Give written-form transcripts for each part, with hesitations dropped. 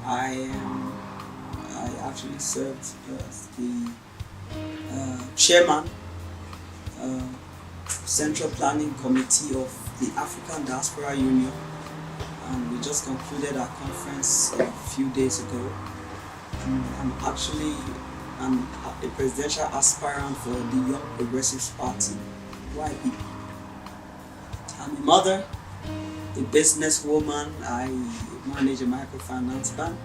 I actually served as the chairman, Central Planning Committee of the African Diaspora Union, and we just concluded our conference a few days ago. I'm actually a presidential aspirant for the Young Progressives Party, YP. I'm a mother, a businesswoman. I manage a microfinance bank,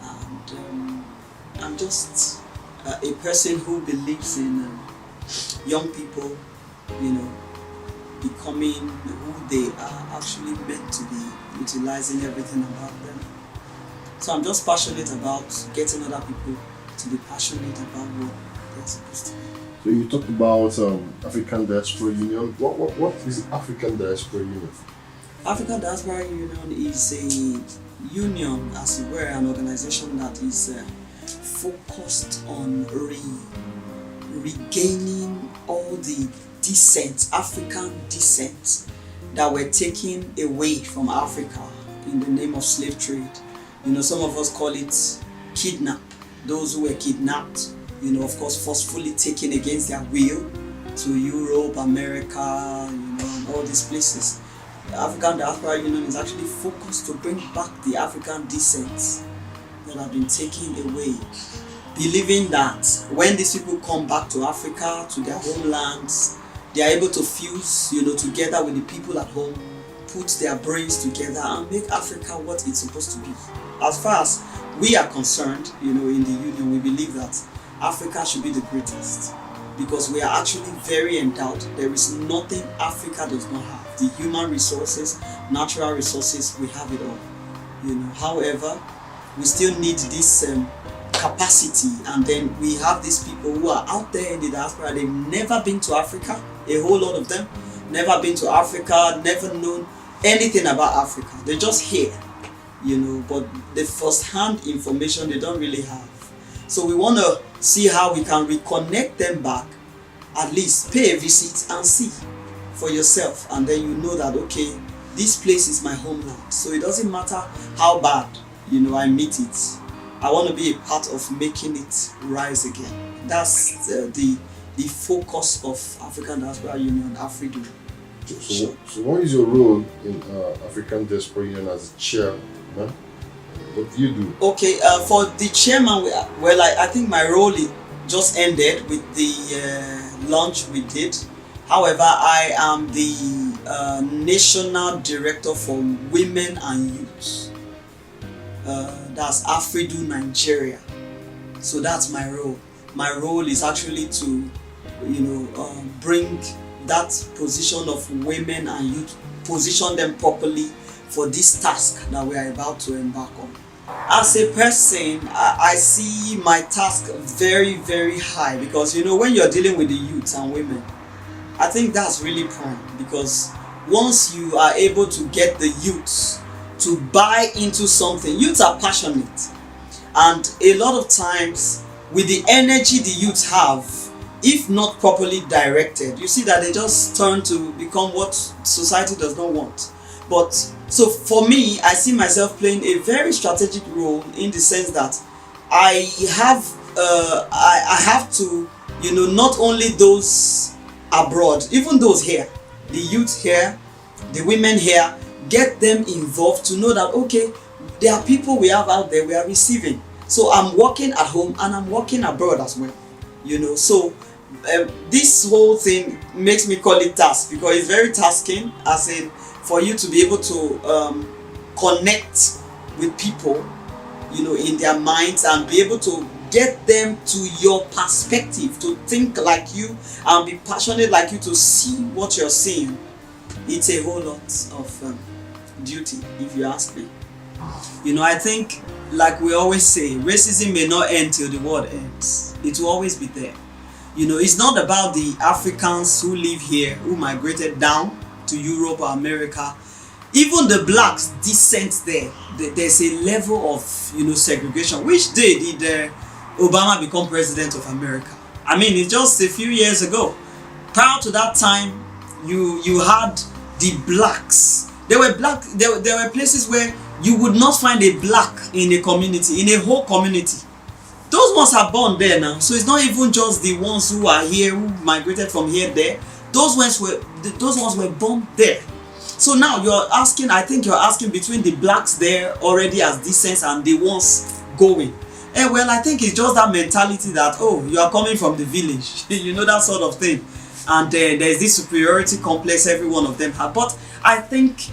and I'm just a person who believes in young people, becoming who they are actually meant to be, utilizing everything about them. So I'm just passionate about getting other people to be passionate about what they're supposed to be. So you talked about African Diaspora Union. What is African Diaspora Union? African Diaspora Union is a union, as it were, an organization that is focused on regaining all the African descent that were taken away from Africa in the name of slave trade. Some of us call it kidnap. Those who were kidnapped, of course, forcefully taken against their will to Europe, America, and all these places. The African Diaspora Union is actually focused to bring back the African descent that have been taken away, believing that when these people come back to Africa, to their homelands, they are able to fuse, together with the people at home, put their brains together and make Africa what it's supposed to be. As far as we are concerned, in the union, we believe that Africa should be the greatest because we are actually very endowed. There is nothing Africa does not have. The human resources, natural resources, we have it all. However, we still need this capacity, and then we have these people who are out there in the diaspora. They've never been to Africa, a whole lot of them, never been to Africa, never known anything about Africa. They're just here, but the first-hand information they don't really have. So we want to see how we can reconnect them back, at least pay a visit and see for yourself, and then you know that, okay, this place is my homeland. So it doesn't matter how bad, I meet it. I want to be a part of making it rise again. That's the focus of African Diaspora Union, AfriDu. So what is your role in African Diaspora Union as chairman? What do you do? Okay, for the chairman, I think my role just ended with the launch we did. However, I am the National Director for Women and Youth. That's AfriDu Nigeria. So that's my role. My role is actually to, bring that position of women and youth, position them properly for this task that we are about to embark on. As a person, I see my task very, very high because, when you're dealing with the youth and women, I think that's really prime, because once you are able to get the youths to buy into something, youths are passionate, and a lot of times with the energy the youths have, if not properly directed, you see that they just turn to become what society does not want. But so for me, I see myself playing a very strategic role in the sense that I have to, not only those abroad, even those here, the youth here, the women here, get them involved to know that, okay, there are people we have out there we are receiving. So I'm working at home and I'm working abroad as well, So this whole thing makes me call it task, because it's very tasking, as in for you to be able to connect with people, in their minds, and be able to get them to your perspective, to think like you and be passionate like you, to see what you're seeing. It's a whole lot of duty, if you ask me. I think, like we always say, racism may not end till the world ends. It will always be there. It's not about the Africans who live here, who migrated down to Europe or America. Even the blacks descent there. There's a level of, segregation. Which day did Obama become president of America? I mean, it's just a few years ago. Prior to that time, you had the blacks. There were places where you would not find a black in a community, in a whole community. Those ones are born there now. So it's not even just the ones who are here, who migrated from here there. Those ones were born there. So now you're asking, I think you're asking between the blacks there already as descents and the ones going. And well, I think it's just that mentality that, oh, you are coming from the village, you know, that sort of thing. And there's this superiority complex every one of them have. But I think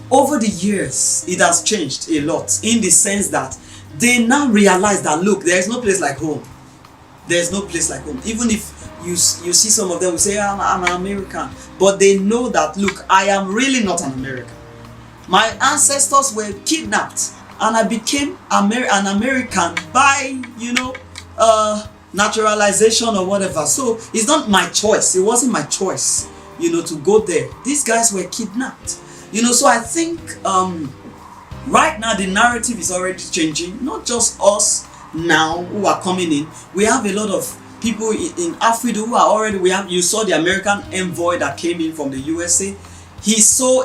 over the years, it has changed a lot in the sense that they now realize that, look, there is no place like home. There's no place like home. Even if you see some of them will say, I'm an American. But they know that, look, I am really not an American. My ancestors were kidnapped and I became an American by, you know, naturalization or whatever. So it's not my choice. It wasn't my choice, you know, to go there. These guys were kidnapped. You know, so I think right now the narrative is already changing. Not just us now who are coming in. We have a lot of people in Africa who are already, you saw the American envoy that came in from the USA. He's so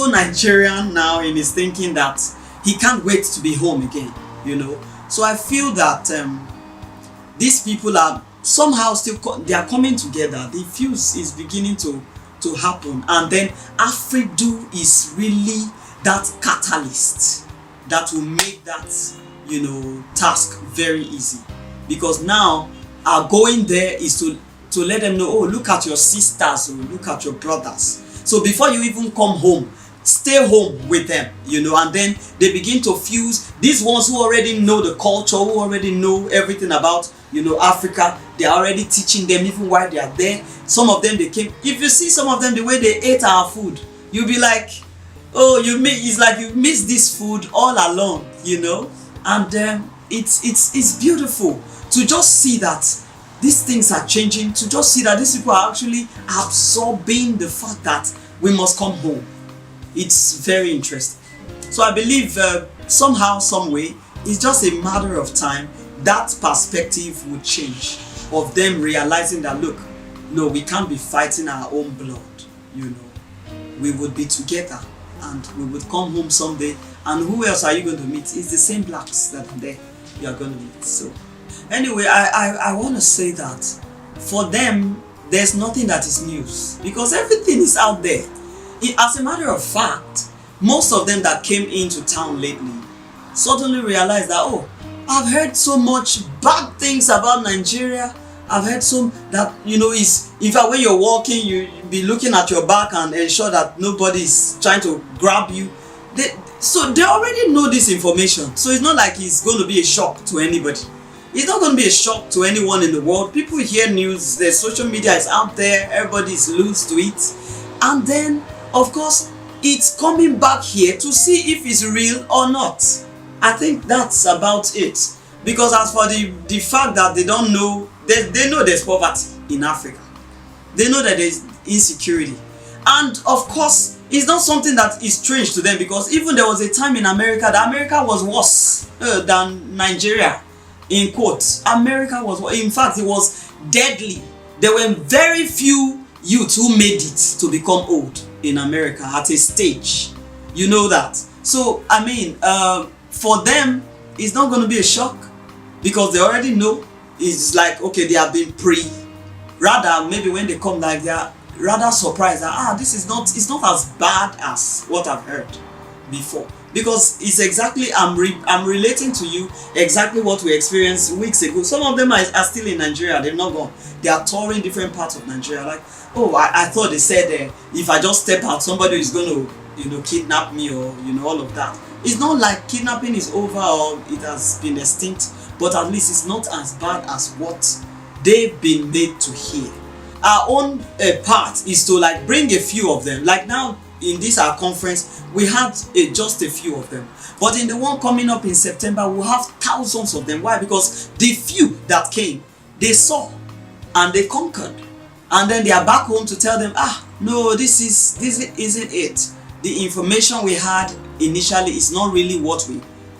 Nigerian now in his thinking that he can't wait to be home again, you know. So I feel that these people are somehow still, they are coming together. The fuse is beginning to happen. And then Afridu is really that catalyst that will make that, you know, task very easy. Because now our going there is to let them know, oh, look at your sisters, or look at your brothers. So before you even come home, stay home with them, you know, and then they begin to fuse. These ones who already know the culture, who already know everything about, you know, Africa, they are already teaching them even while they are there. Some of them, they came. If you see some of them, the way they ate our food, you'll be like, oh, it's like you missed this food all along, you know. And it's beautiful to just see that these things are changing, to just see that these people are actually absorbing the fact that we must come home. It's very interesting. So I believe somehow, some way, it's just a matter of time that perspective will change, of them realizing that, look, no, we can't be fighting our own blood, you know. We would be together and we would come home someday, and who else are you going to meet? It's the same blacks that are there you are going to meet. So anyway, I want to say that for them, there's nothing that is news, because everything is out there. As a matter of fact, most of them that came into town lately suddenly realized that, oh, I've heard so much bad things about Nigeria. I've heard some that, you know, when you're walking, you be looking at your back and ensure that nobody is trying to grab you. So they already know this information. So it's not like it's going to be a shock to anybody. It's not going to be a shock to anyone in the world. People hear news, the social media is out there, everybody is loose to it. And then, of course, it's coming back here to see if it's real or not. I think that's about it. Because as for the fact that they don't know, they know there's poverty in Africa. They know that there's insecurity. And of course, it's not something that is strange to them, because even there was a time in America that America was worse than Nigeria. In quotes, America was, in fact, it was deadly. There were very few youths who made it to become old in America at a stage. You know that. So, I mean, for them, it's not going to be a shock, because they already know. It's like, okay, they have been rather, maybe when they come, like, they are rather surprised that, it's not as bad as what I've heard before. Because it's exactly, I'm relating to you exactly what we experienced weeks ago. Some of them are still in Nigeria. They're not gone. They are touring different parts of Nigeria. Like, oh, I thought they said if I just step out, somebody is going to, you know, kidnap me, or, you know, all of that. It's not like kidnapping is over or it has been extinct, but at least it's not as bad as what they've been made to hear. Our own part is to, like, bring a few of them. Like now, in this our conference, we had just a few of them, but in the one coming up in September, we'll have thousands of them. Why? Because the few that came, they saw and they conquered, and then they are back home to tell them, no, this isn't it. The information we had initially is not really what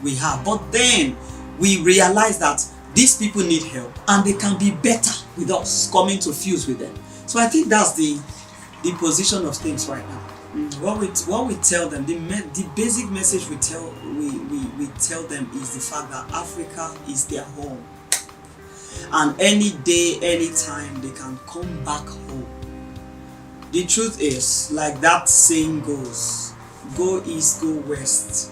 we have. But then we realize that these people need help and they can be better with us coming to fuse with them. So I think that's the position of things right now. what we tell them, the basic message we tell them is the fact that Africa is their home, and any day, any time they can come back home. The truth is, like that saying goes, go east, go west,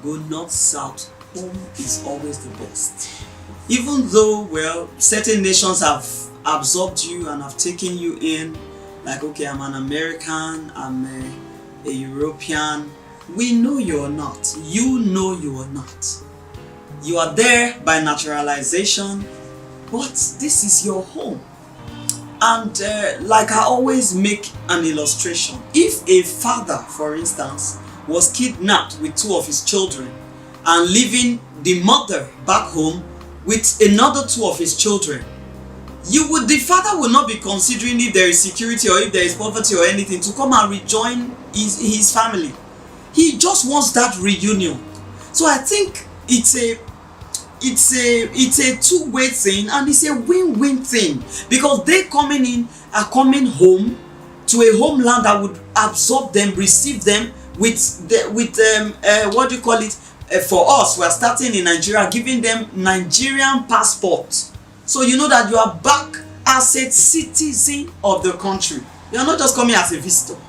go north, south, home is always the best. Even though, well, certain nations have absorbed you and have taken you in, like, okay, I'm an American, I'm a European. We know you're not. You know you are not. You are there by naturalization, but this is your home. And like I always make an illustration. If a father, for instance, was kidnapped with 2 of his children and leaving the mother back home with another 2 of his children, the father will not be considering if there is security or if there is poverty or anything to come and rejoin his family. He just wants that reunion. So I think it's a two-way thing, and it's a win-win thing, because they are coming home to a homeland that would absorb them, receive them with what do you call it? For us, we are starting in Nigeria, giving them Nigerian passports. So you know that you are back as a citizen of the country. You are not just coming as a visitor,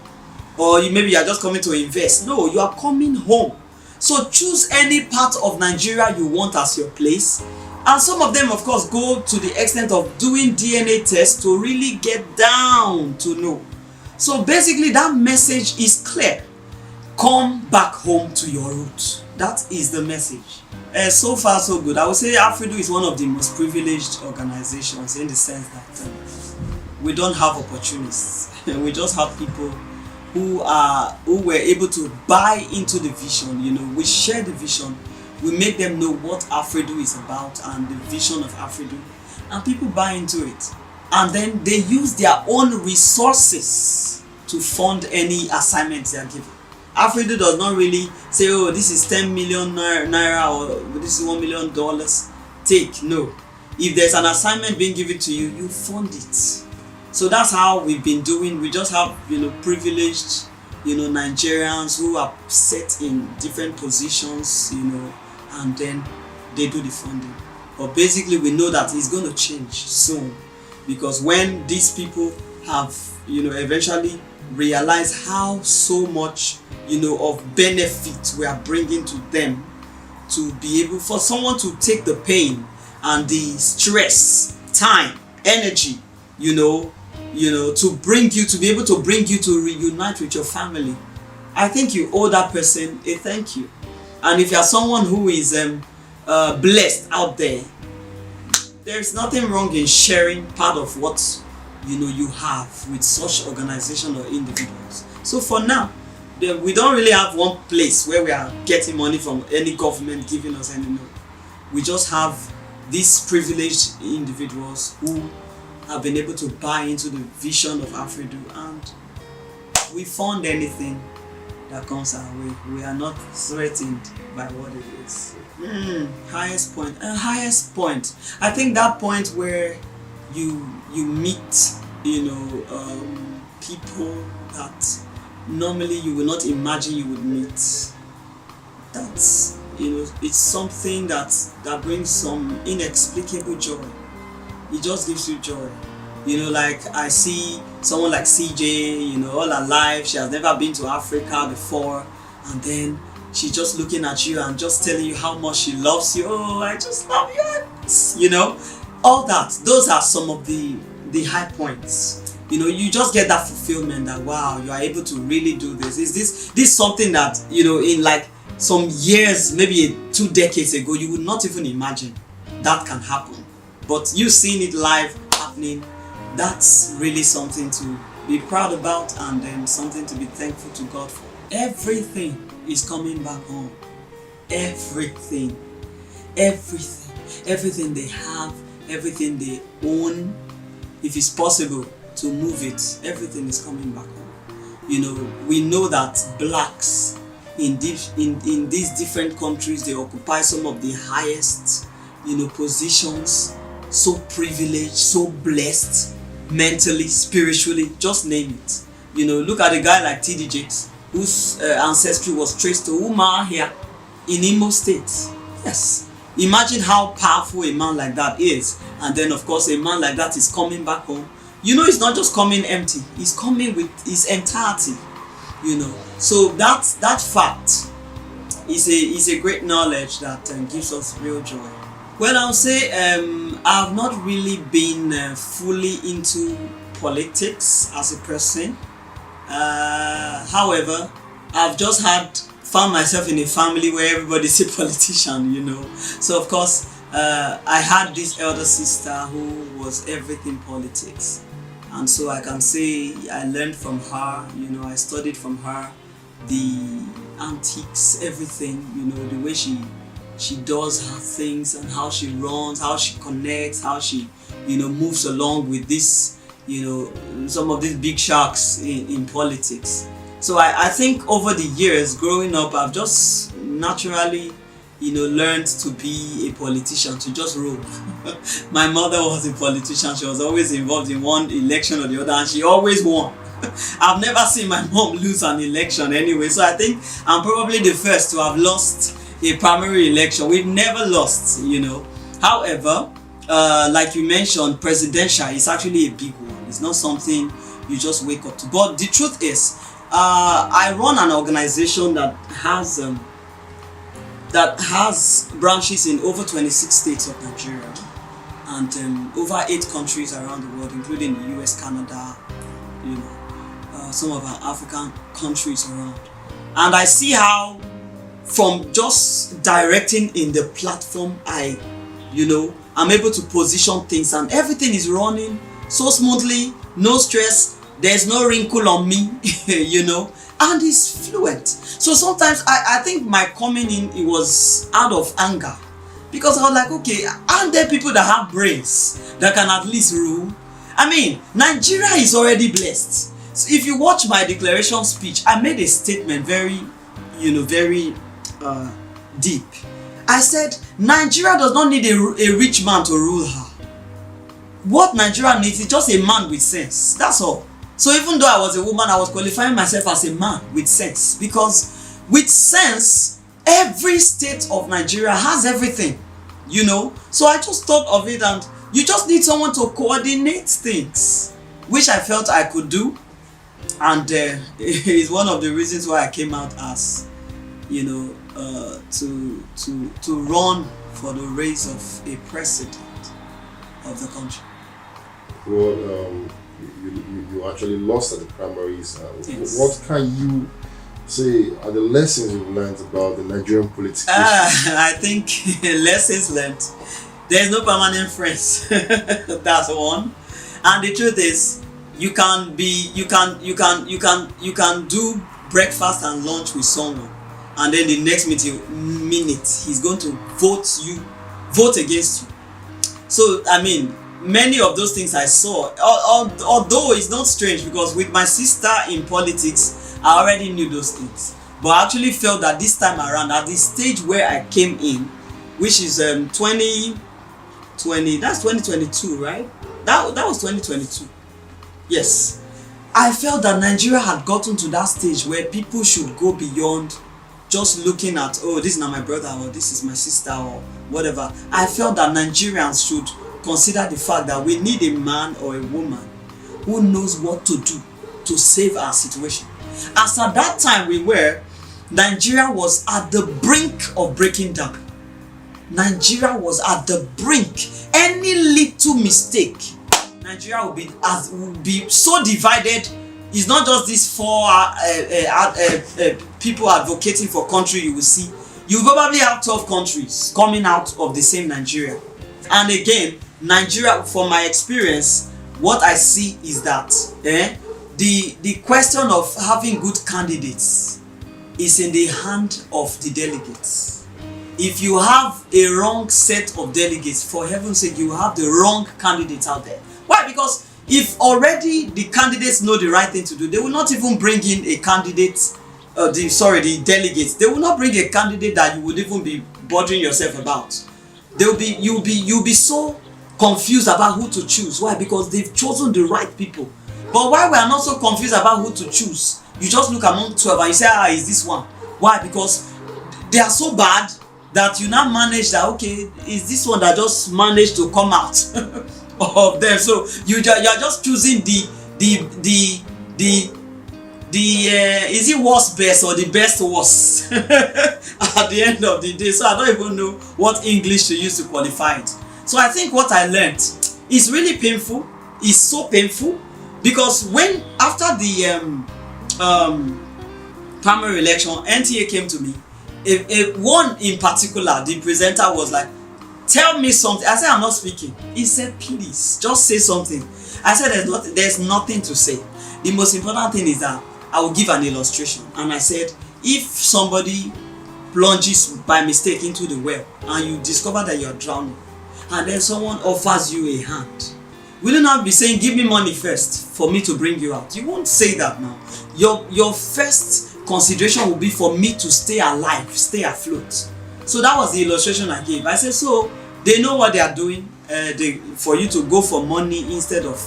or maybe you are just coming to invest. No, you are coming home. So choose any part of Nigeria you want as your place. And some of them, of course, go to the extent of doing DNA tests to really get down to know. So basically, that message is clear. Come back home to your roots. That is the message. So far, so good. I would say Afridu is one of the most privileged organizations, in the sense that we don't have opportunists. We just have people who were able to buy into the vision. You know, we share the vision, we make them know what Afridu is about and the vision of Afridu, and people buy into it, and then they use their own resources to fund any assignments they are given. Afridu does not really say, oh, this is 10 million naira or this is $1 million, take. No, if there's an assignment being given to you, you fund it. So that's how we've been doing. We just have, privileged, Nigerians who are set in different positions, and then they do the funding. But basically, we know that it's going to change soon, because when these people have, eventually realize how so much, of benefit we are bringing to them, to be able for someone to take the pain and the stress, time, energy, to be able to bring you to reunite with your family, I think you owe that person a thank you. And if you are someone who is blessed out there, there's nothing wrong in sharing part of what you have with such organization or individuals. So for now, we don't really have one place where we are getting money from any government giving us any money. We just have these privileged individuals who have been able to buy into the vision of Afridu, and we fund anything that comes our way. We are not threatened by what it is. Highest point. I think that point where you meet, people that normally you will not imagine you would meet. That's, it's something that brings some inexplicable joy. It just gives you joy. Like I see someone like CJ, all her life, she has never been to Africa before, and then she's just looking at you and just telling you how much she loves you. Oh, I just love you. All that. Those are some of the high points. You just get that fulfillment that, wow, you are able to really do this. Is this something that, in like some years, maybe 2 decades ago, you would not even imagine that can happen. But you seeing it live happening, that's really something to be proud about, and then something to be thankful to God for. Everything is coming back home. Everything they have, everything they own, if it's possible to move it, everything is coming back home. We know that blacks in these different countries, they occupy some of the highest, positions, so privileged, so blessed, mentally, spiritually, just name it. Look at a guy like TD Jakes. whose ancestry was traced to Umuahia in Imo State. Yes. Imagine how powerful a man like that is. And then of course a man like that is coming back home. You know, he's not just coming empty, he's coming with his entirety. You know, so that fact is a great knowledge that gives us real joy. Well, I'll say I've not really been fully into politics as a person. However, I've just found myself in a family where everybody's a politician, you know. So of course, I had this elder sister who was everything politics. And so I can say I learned from her, you know, I studied from her the antiques, everything, you know, the way she does her things and how she runs, how she connects, how she, you know, moves along with this, you know, some of these big sharks in politics. So I think over the years growing up, I've just naturally, you know, learned to be a politician, to just rule. My mother was a politician. She was always involved in one election or the other, and she always won. I've never seen my mom lose an election anyway, so I think I'm probably the first to have lost a primary election. We've never lost, you know. However, like you mentioned, presidential is actually a big one. It's not something you just wake up to. But the truth is, I run an organization that has branches in over 26 states of Nigeria and over 8 countries around the world, including the US, Canada, you know, some of our African countries around. And I see how from just directing in the platform, I'm able to position things and everything is running so smoothly, no stress, there's no wrinkle on me, you know, and it's fluent. So sometimes I think my coming in, it was out of anger, because I was like, okay, aren't there people that have brains that can at least rule? I mean, Nigeria is already blessed. So if you watch my declaration speech, I made a statement very deep. I said, Nigeria does not need a rich man to rule her. What Nigeria needs is just a man with sense. That's all. So even though I was a woman, I was qualifying myself as a man with sense, because with sense, every state of Nigeria has everything, you know. So I just thought of it, and you just need someone to coordinate things, which I felt I could do, and it's one of the reasons why I came out as, you know, to run for the race of a president of the country. Well, you actually lost at the primaries. Yes. What can you say are the lessons you've learned about the Nigerian politics? I think lessons learned. There's no permanent friends. That's one. And the truth is, you can do breakfast and lunch with someone, and then the next minute he's going to vote against you. So I mean, many of those things I saw, although it's not strange, because with my sister in politics, I already knew those things. But I actually felt that this time around, at the stage where I came in, which is 2020, that's 2022, right? That was 2022. Yes. I felt that Nigeria had gotten to that stage where people should go beyond just looking at, oh, this is not my brother, or this is my sister, or whatever. I felt that Nigerians should consider the fact that we need a man or a woman who knows what to do to save our situation. As at that time Nigeria was at the brink of breaking down. Nigeria was at the brink. Any little mistake, Nigeria will be so divided. It's not just these 4 people advocating for country you will see. You probably have 12 countries coming out of the same Nigeria. And again, Nigeria, from my experience, what I see is that the question of having good candidates is in the hand of the delegates. If you have a wrong set of delegates, for heaven's sake, you have the wrong candidates out there. Why? Because if already the candidates know the right thing to do, they will not even bring in a candidate, the delegates. They will not bring a candidate that you would even be bothering yourself about. You'll be so confused about who to choose. Why? Because they've chosen the right people. But why we are not so confused about who to choose? You just look among 12 and you say, is this one? Why? Because they are so bad that you now manage that, okay, is this one that just managed to come out of them? So you are just choosing is it worst best or the best worst at the end of the day? So I don't even know what English to use to qualify it. So I think what I learned is really painful. It's so painful because when after the primary election, NTA came to me. One in particular, the presenter was like, "Tell me something." I said, "I'm not speaking." He said, "Please, just say something." I said, there's nothing to say. The most important thing is that I will give an illustration. And I said, if somebody plunges by mistake into the well and you discover that you're drowning, and then someone offers you a hand, will you not be saying, "Give me money first for me to bring you out"? You won't say that now. Your first consideration will be for me to stay alive, stay afloat. So that was the illustration I gave. I said, so they know what they are doing for you to go for money instead of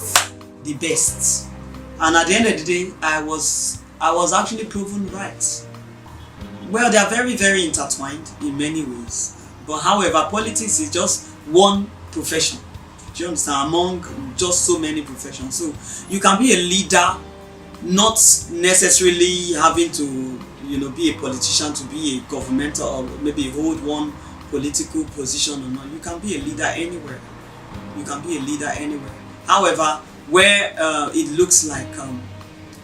the best. And at the end of the day, I was actually proven right. Well, they are very, very intertwined in many ways. But however, politics is just one profession. Do you understand? Among just so many professions. So you can be a leader, not necessarily having to, be a politician to be a governmental or maybe hold one political position or not. You can be a leader anywhere. You can be a leader anywhere. However, where it looks like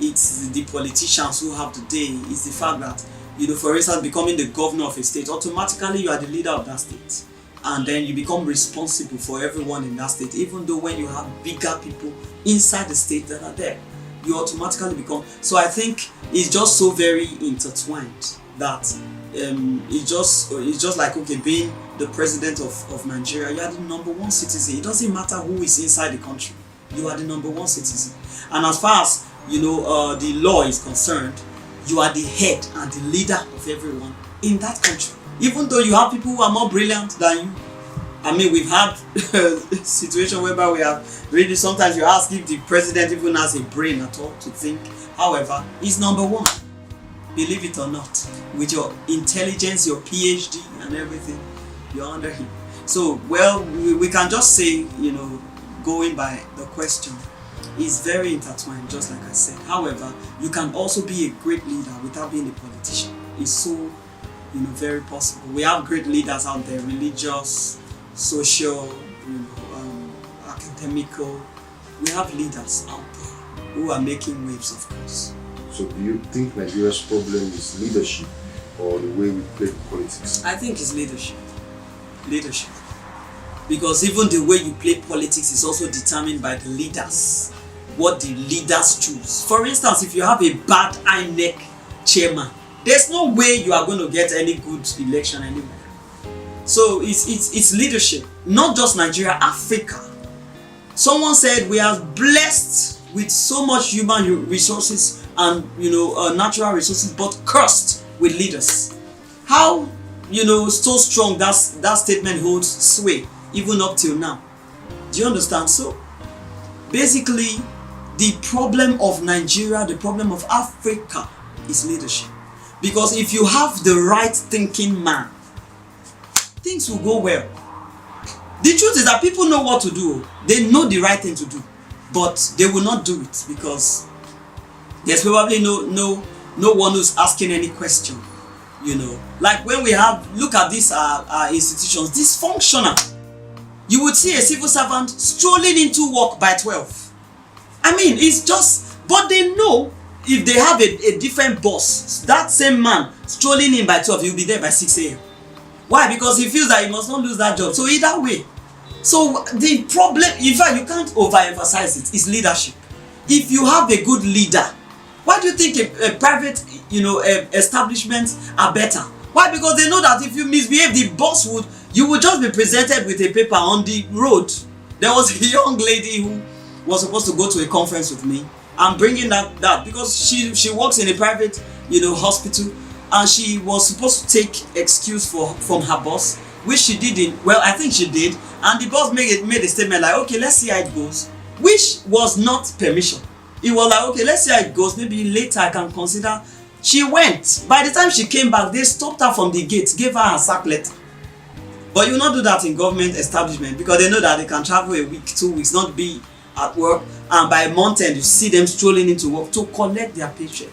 it's the politicians who have the day is the fact that, for instance, becoming the governor of a state, automatically you are the leader of that state. And then you become responsible for everyone in that state, even though when you have bigger people inside the state that are there, you automatically become. So I think it's just so very intertwined that it's just like, okay, being the president of Nigeria, you are the number one citizen. It doesn't matter who is inside the country, you are the number one citizen. And as far as the law is concerned, you are the head and the leader of everyone in that country. Even though you have people who are more brilliant than you. I mean, we've had a situation whereby we have really, sometimes you ask if the president even has a brain at all to think. However, he's number one. Believe it or not. With your intelligence, your PhD and everything, you're under him. So, well, we can just say, going by the question, is very intertwined, just like I said. However, you can also be a great leader without being a politician. It's so, very possible. We have great leaders out there, religious, social, academical. We have leaders out there who are making waves, of course. So do you think Nigeria's problem is leadership or the way we play politics? I think it's leadership. Leadership. Because even the way you play politics is also determined by the leaders. What the leaders choose. For instance, if you have a bad INEC chairman, there's no way you are going to get any good election anywhere. So it's leadership. Not just Nigeria, Africa. Someone said we are blessed with so much human resources and natural resources, but cursed with leaders. How so strong that statement holds sway even up till now. Do you understand? So basically, the problem of Nigeria, the problem of Africa is leadership. Because if you have the right thinking man, things will go well. The truth is that people know what to do. They know the right thing to do, but they will not do it because there's probably no one who's asking any question. Like when we look at these institutions, dysfunctional. You would see a civil servant strolling into work by 12. I mean, it's just, but they know if they have a different boss, that same man strolling in by 12, he'll be there by 6 a.m. Why? Because he feels that he must not lose that job. So either way. So the problem, in fact, you can't overemphasize it, is leadership. If you have a good leader, why do you think a private, establishments are better? Why? Because they know that if you misbehave, the boss you would just be presented with a paper on the road. There was a young lady who was supposed to go to a conference with me. I'm bringing that because she works in a private, hospital, and she was supposed to take excuse from her boss, which she didn't. Well, I think she did, and the boss made a statement like, okay, let's see how it goes, which was not permission. it was like, okay, let's see how it goes. Maybe later I can consider. She went. By the time she came back, they stopped her from the gate, gave her a sack letter. But you will not do that in government establishment because they know that they can travel a week, 2 weeks, not be at work, and by month end you see them strolling into work to collect their paycheck.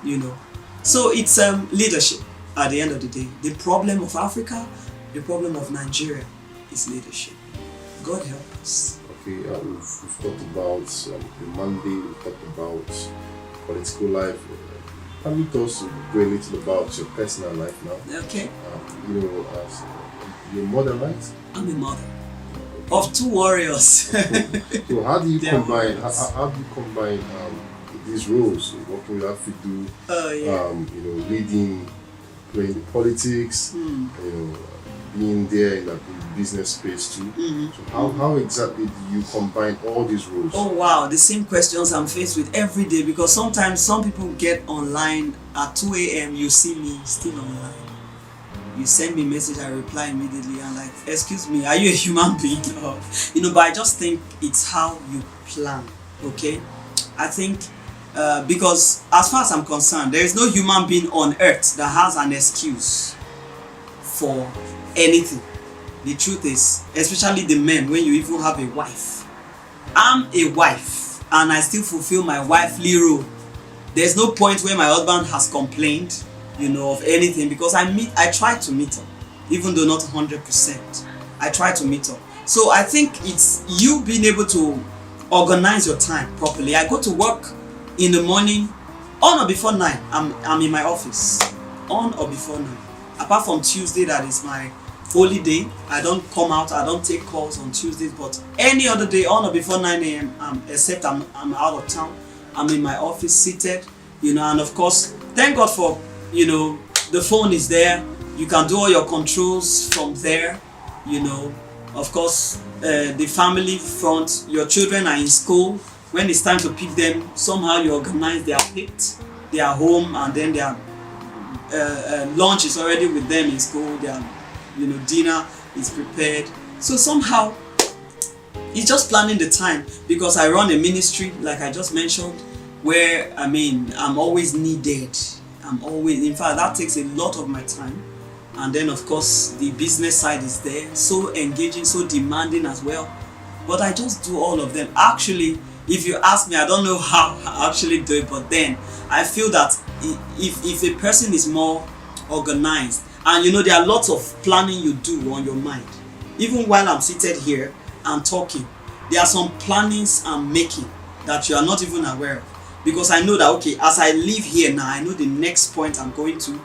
You know. So it's leadership at the end of the day. The problem of Africa, the problem of Nigeria is leadership. God help us. Okay, we've talked about the Monday, we've talked about political life. Can you also go a little about your personal life now? Okay. You know, as your mother, right? I'm a mother of 2 warriors. So how do you combine? How do you combine these roles? Working with Afidu, you know, leading, playing politics, you know, being there in the business space too. So how exactly do you combine all these roles? Oh wow, the same questions I'm faced with every day, because sometimes some people get online at 2 a.m. you see me still online. You send me a message, I reply immediately. I'm like, excuse me, are you a human being? Or, you know, but I just think it's how you plan. Okay, I think because as far as I'm concerned, there is no human being on earth that has an excuse for anything. The truth is, especially the men, when you even have a wife. I'm a wife and I still fulfill my wifely role. There's no point where my husband has complained, you know, of anything, because I try to meet up, even though not 100%. I try to meet up. So I think it's you being able to organize your time properly. I go to work in the morning, on or before 9. I'm in my office, on or before 9. Apart from Tuesday, that is my holy day. I don't come out, I don't take calls on Tuesdays, but any other day, on or before 9 a.m, except I'm out of town, I'm in my office seated, you know. And of course, thank God for, you know, the phone is there. You can do all your controls from there, you know. Of course, the family front, your children are in school. When it's time to pick them, somehow you organize, they are picked, they are home, and then their lunch is already with them in school, their, you know, dinner is prepared. So somehow it's just planning the time, because I run a ministry, like I just mentioned, where I'm always needed. In fact, that takes a lot of my time. And then of course the business side is there, so engaging, so demanding as well. But I just do all of them. Actually, if you ask me, I don't know how I actually do it, but then I feel that if a person is more organized, and you know, there are lots of planning you do on your mind. Even while I'm seated here and talking, there are some plannings I'm making that you are not even aware of. Because I know that, okay, as I leave here now, I know the next point I'm going to,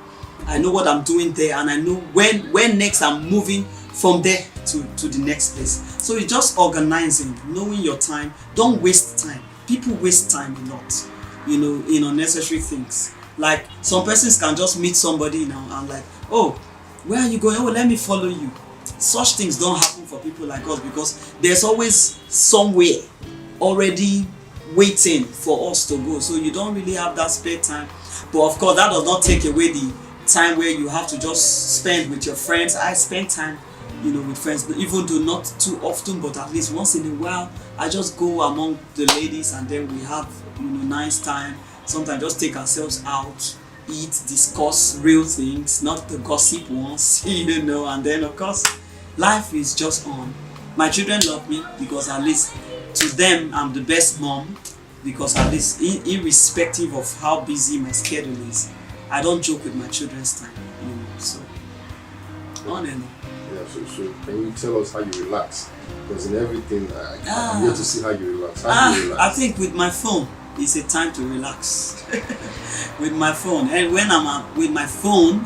I know what I'm doing there, and I know when next I'm moving from there to the next place. So it's just organizing, knowing your time. Don't waste time. People waste time a lot, you know, in unnecessary things. Like some persons can just meet somebody now and like, oh, where are you going? Oh, let me follow you. Such things don't happen for people like us, because there's always somewhere already waiting for us to go. So you don't really have that spare time. But of course, that does not take away the time where you have to just spend with your friends. I spend time, you know, with friends, even though not too often, but at least once in a while. I just go among the ladies, and then we have, you know, nice time. Sometimes just take ourselves out, eat, discuss real things, not the gossip ones, you know. And then of course, life is just on. My children love me, because at least to them I'm the best mom, because at least irrespective of how busy my schedule is, I don't joke with my children's time, you know. So on and on. Yeah, so can you tell us how you relax? Because in everything, I'm here to see how you relax. How do you relax? I think with my phone, it's a time to relax. With my phone, and when I'm with my phone,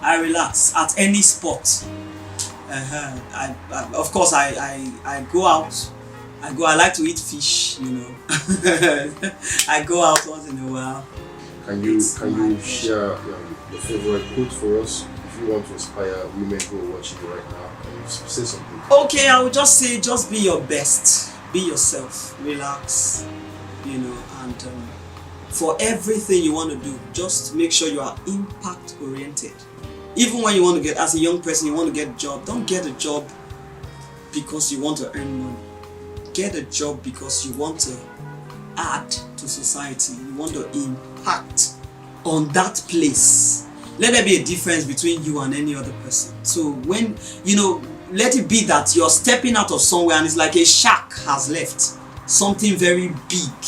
I relax at any spot. Of course, I go out. I like to eat fish, you know. I go out once in a while. Can you share your favorite quote for us? If you want to inspire women who are watching you right now, say something. Okay, I would just say, just be your best. Be yourself. Relax, you know, and for everything you want to do, just make sure you are impact oriented. Even when you want to get, as a young person, you want to get a job, don't get a job because you want to earn money. Get a job because you want to add to society. You want to impact on that place. Let there be a difference between you and any other person. So when, let it be that you're stepping out of somewhere and it's like a shark has left. Something very big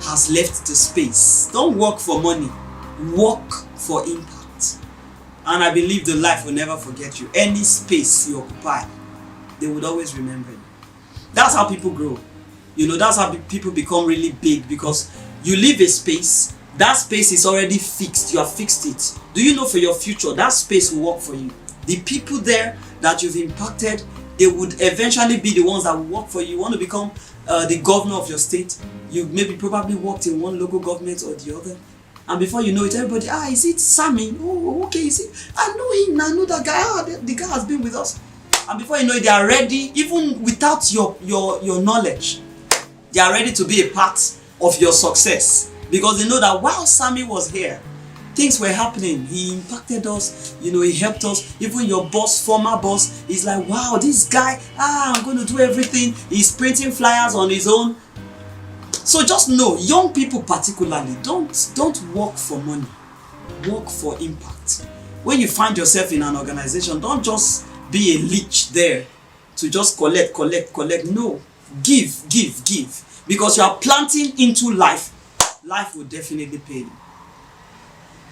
has left the space. Don't work for money. Work for impact. And I believe the life will never forget you. Any space you occupy, they would always remember you. That's how people grow. That's how people become really big, because you leave a space, that space is already fixed. You have fixed it. Do you know for your future, that space will work for you? The people there that you've impacted, they would eventually be the ones that will work for you. You want to become the governor of your state. You maybe probably worked in one local government or the other. And before you know it, everybody, is it Sammy? Oh, okay, is it? I know him, I know that guy. The guy has been with us. And before you know it, they are ready, even without your knowledge. They are ready to be a part of your success, because they know that while Sammy was here, things were happening. He impacted us, he helped us. Even your boss, former boss, is like, wow, this guy, I'm going to do everything. He's printing flyers on his own. So just know, young people particularly, don't work for money. Work for impact. When you find yourself in an organization, don't just be a leech there to just collect. No, give. Because you are planting into life. Life will definitely pay you.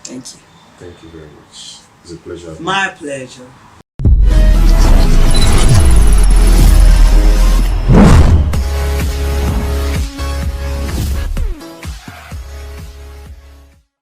Thank you. Thank you very much. It's a pleasure. My pleasure.